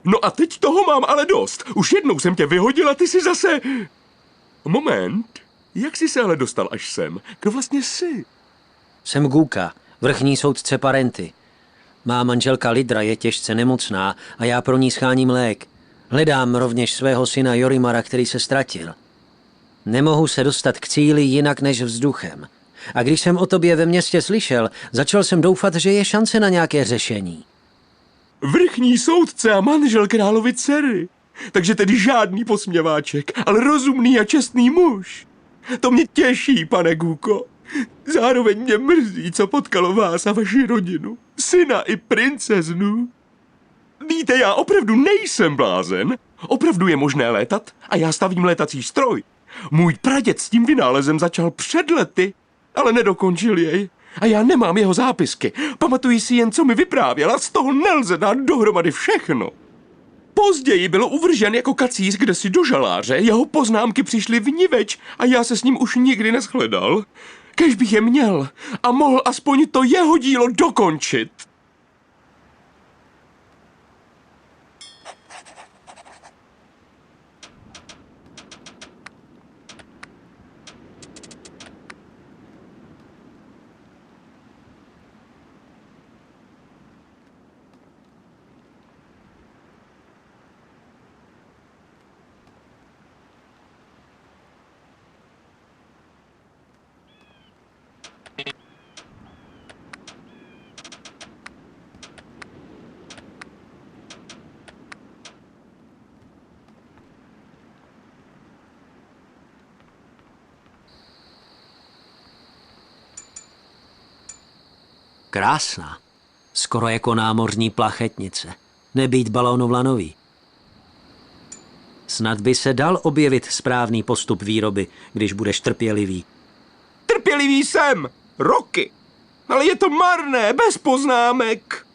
No a teď toho mám ale dost. Už jednou jsem tě vyhodila, ty si zase... Moment. Jak jsi se ale dostal až sem? Kdo vlastně jsi? Jsem Guka, vrchní soudce Parenty. Má manželka Lidra je těžce nemocná a já pro ní scháním lék. Hledám rovněž svého syna Jorimara, který se ztratil. Nemohu se dostat k cíli jinak než vzduchem. A když jsem o tobě ve městě slyšel, začal jsem doufat, že je šance na nějaké řešení. Vrchní soudce a manžel královy dcery. Takže tedy žádný posměváček, ale rozumný a čestný muž. To mě těší, pane Guko. Zároveň mě mrzí, co potkalo vás a vaši rodinu. Syna i princeznu. Víte, já opravdu nejsem blázen. Opravdu je možné létat a já stavím létací stroj. Můj praděd s tím vynálezem začal před lety, ale nedokončil jej. A já nemám jeho zápisky. Pamatuji si jen, co mi vyprávěl a z toho nelze dát dohromady všechno. Později byl uvržen jako kacíř kdesi do žaláře, jeho poznámky přišly vniveč a já se s ním už nikdy neshledal. Kéž bych je měl a mohl aspoň to jeho dílo dokončit. Krásná. Skoro jako námořní plachetnice. Nebýt balónu vlanový. Snad by se dal objevit správný postup výroby, když budeš trpělivý. Trpělivý jsem! Roky! Ale je to marné, bez poznámek!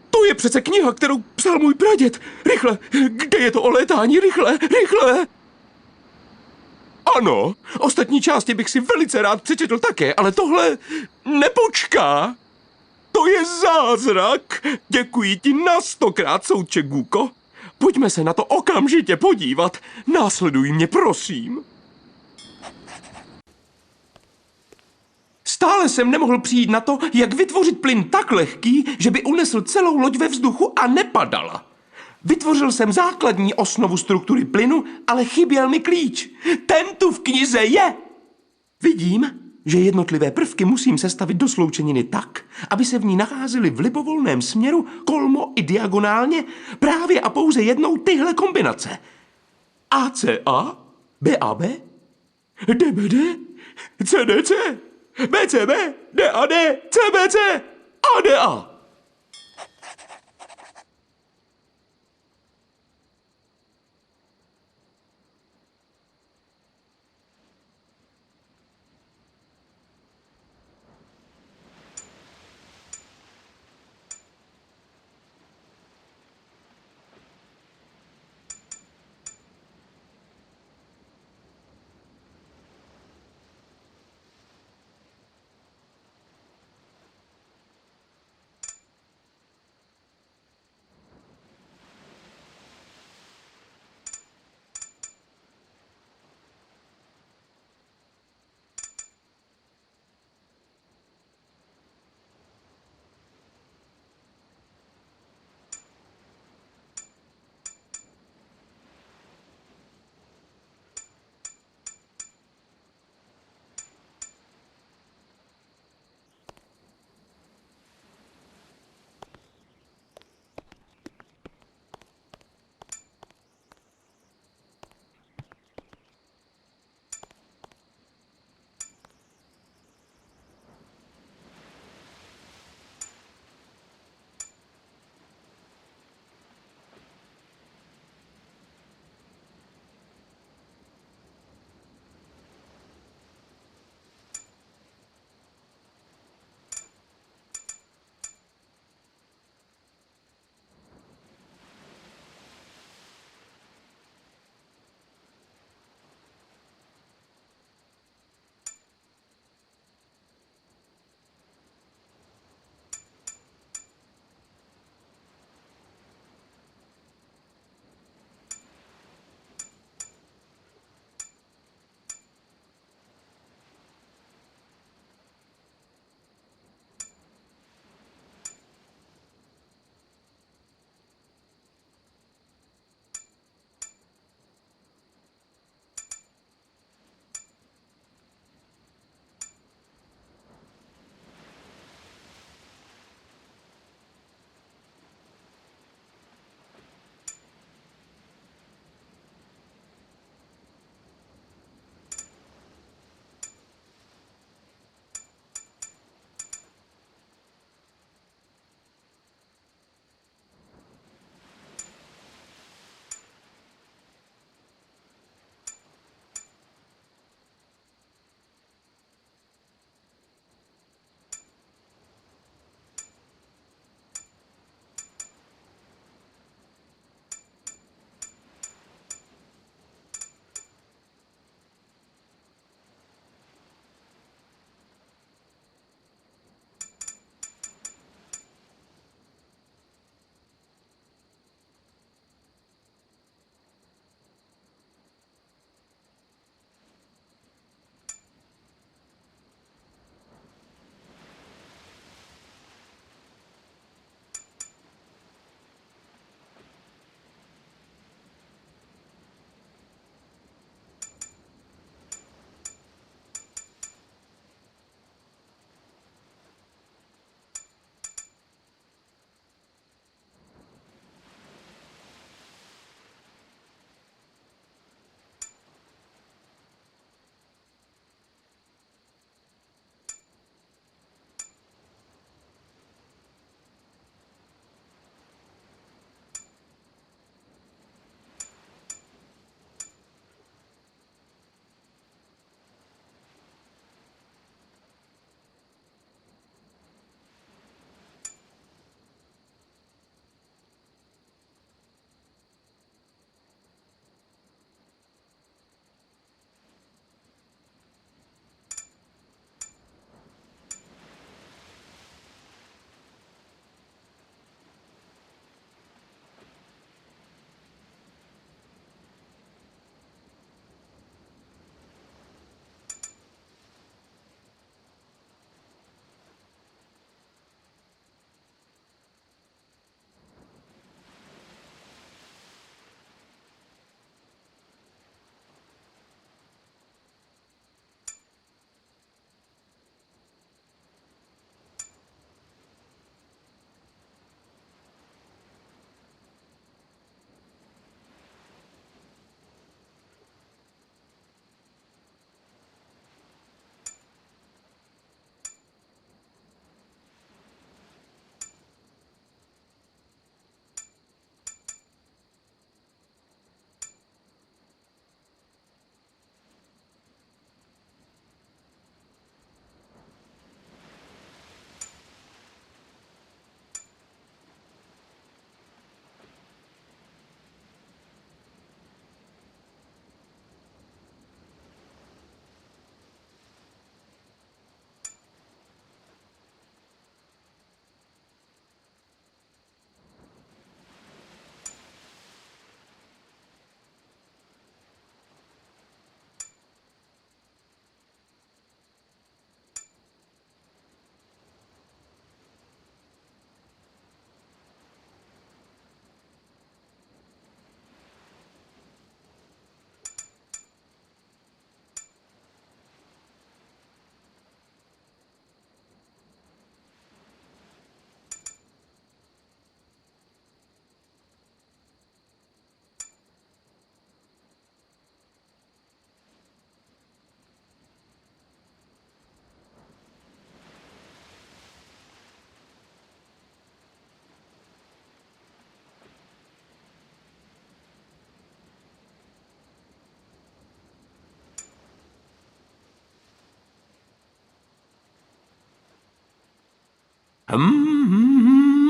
To je přece kniha, kterou psal můj praděd. Rychle, kde je to o létání? Rychle, rychle! Ano, ostatní části bych si velice rád přečetl také, ale tohle nepočká. To je zázrak. Děkuji ti na 100krát, soudče Guko. Pojďme se na to okamžitě podívat. Následuj mě, prosím. Stále jsem nemohl přijít na to, jak vytvořit plyn tak lehký, že by unesl celou loď ve vzduchu a nepadala. Vytvořil jsem základní osnovu struktury plynu, ale chyběl mi klíč. Ten tu v knize je. Vidím, že jednotlivé prvky musím sestavit do sloučeniny tak, aby se v ní nacházely v libovolném směru kolmo i diagonálně právě a pouze jednou tyhle kombinace. ACA, BAB, DBD, CDC, BCB, DAD, CBC, ADA.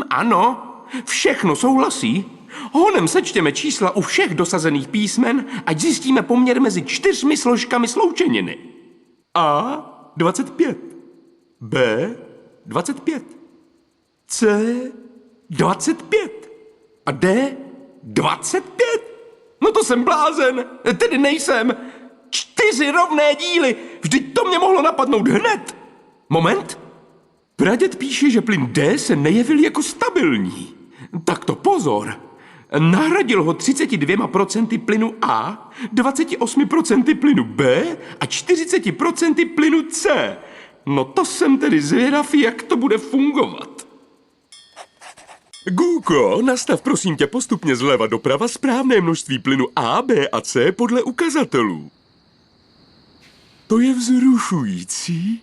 Ano, všechno souhlasí. Honem sečtěme čísla u všech dosazených písmen, ať zjistíme poměr mezi 4 složkami sloučeniny. A 25, B 25, C 25 a D 25. No to jsem blázen, tedy nejsem. 4 rovné díly, vždyť to mě mohlo napadnout hned. Moment. Praděd píše, že plyn D se nejevil jako stabilní. Tak to pozor. Nahradil ho 32% plynu A, 28% plynu B a 40% plynu C. No to jsem tedy zvědav, jak to bude fungovat. Guko, nastav prosím tě postupně zleva doprava správné množství plynu A, B a C podle ukazatelů. To je vzrušující.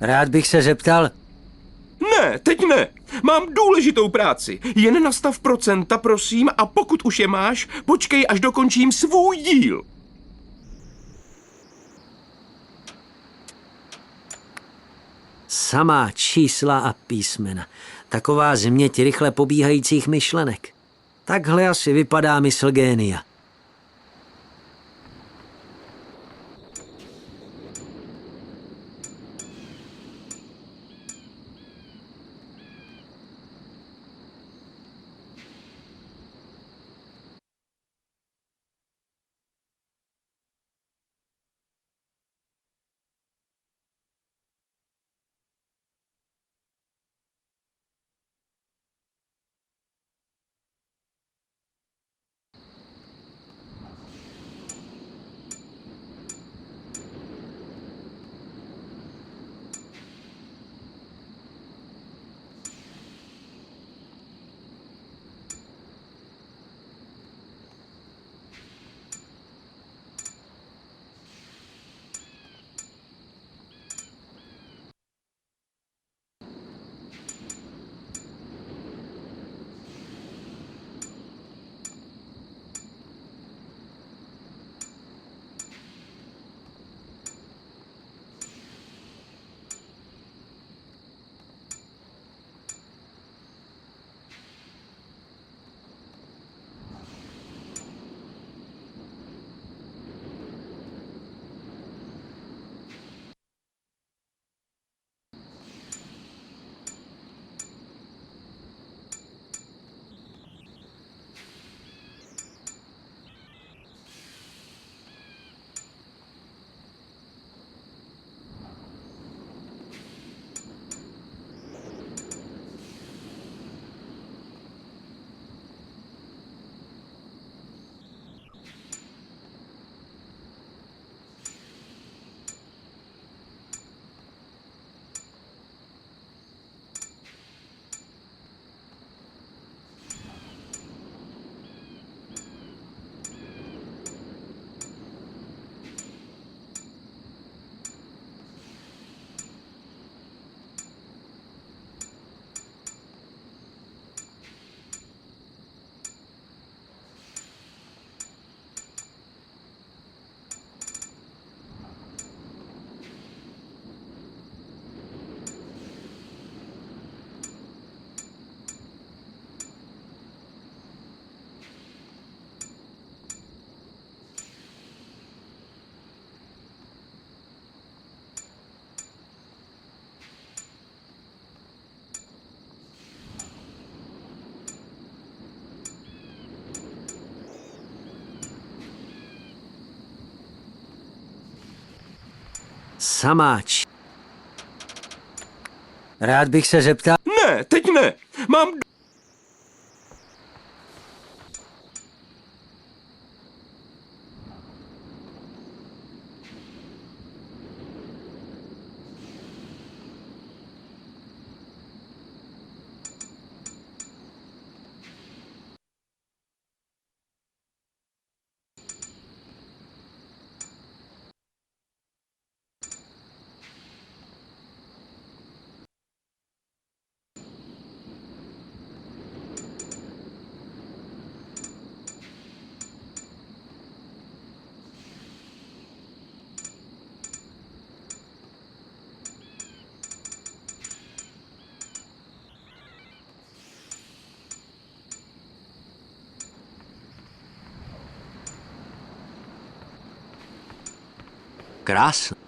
Rád bych se zeptal, Ne, teď ne. Mám důležitou práci. Jen nastav procenta, prosím, a pokud už je máš, počkej, až dokončím svůj díl. samá čísla a písmena. Taková změť rychle pobíhajících myšlenek. Takhle asi vypadá mysl génia. Samáč. Rád bych se zeptal... Ne, teď ne. Mám... Krásný.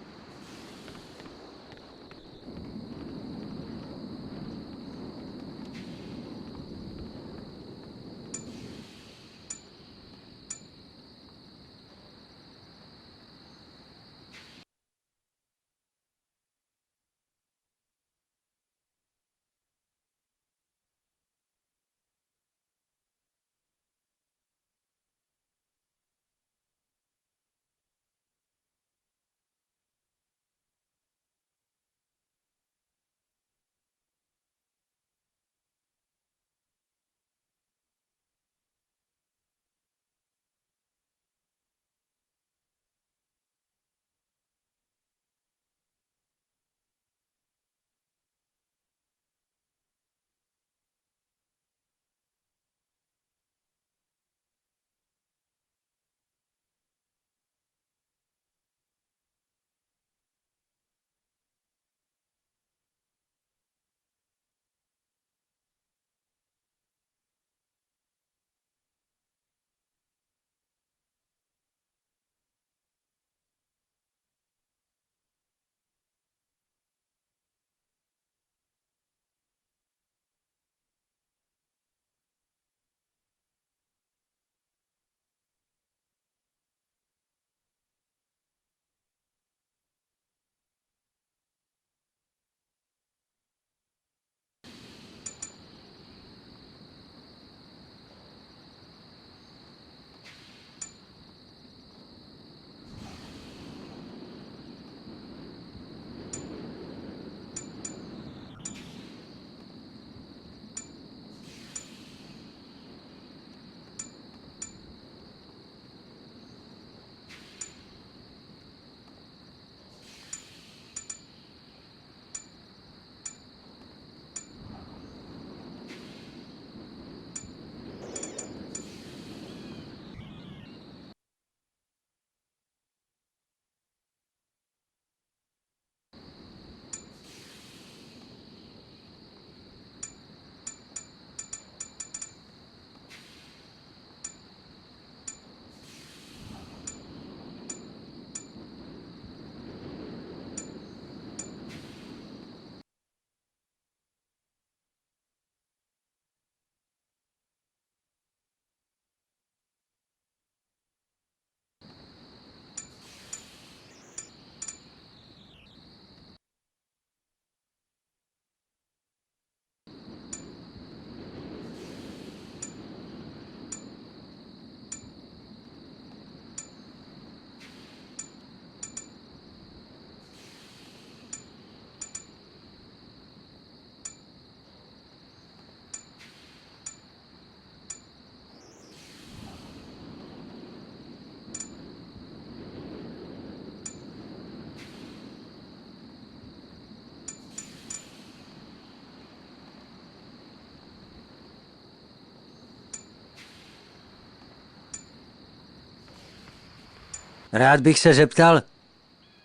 Rád bych se zeptal,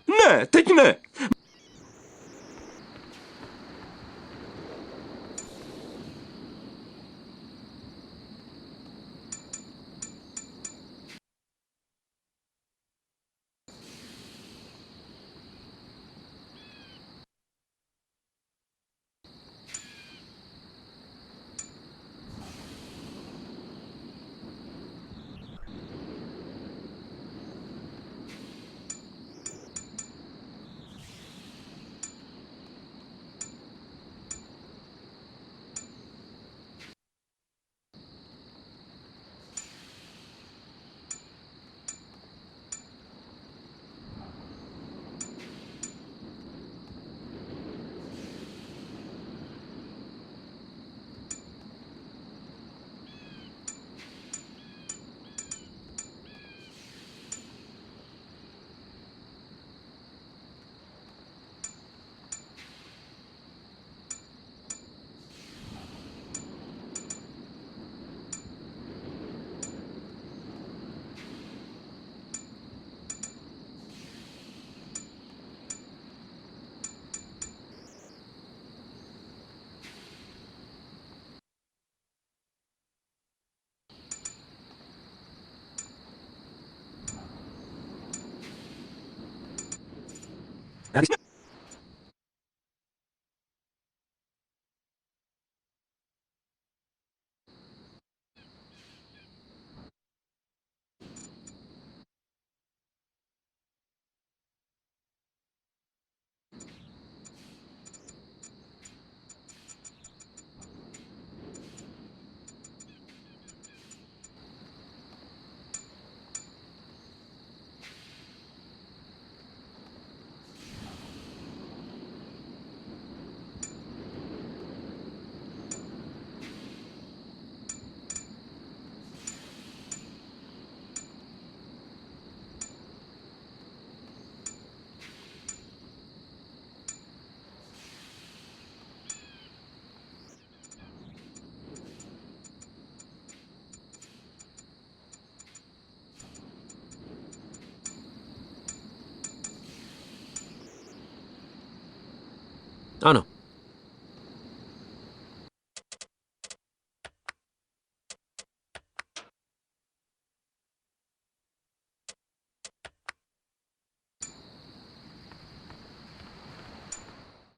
Ne, teď ne. Ano,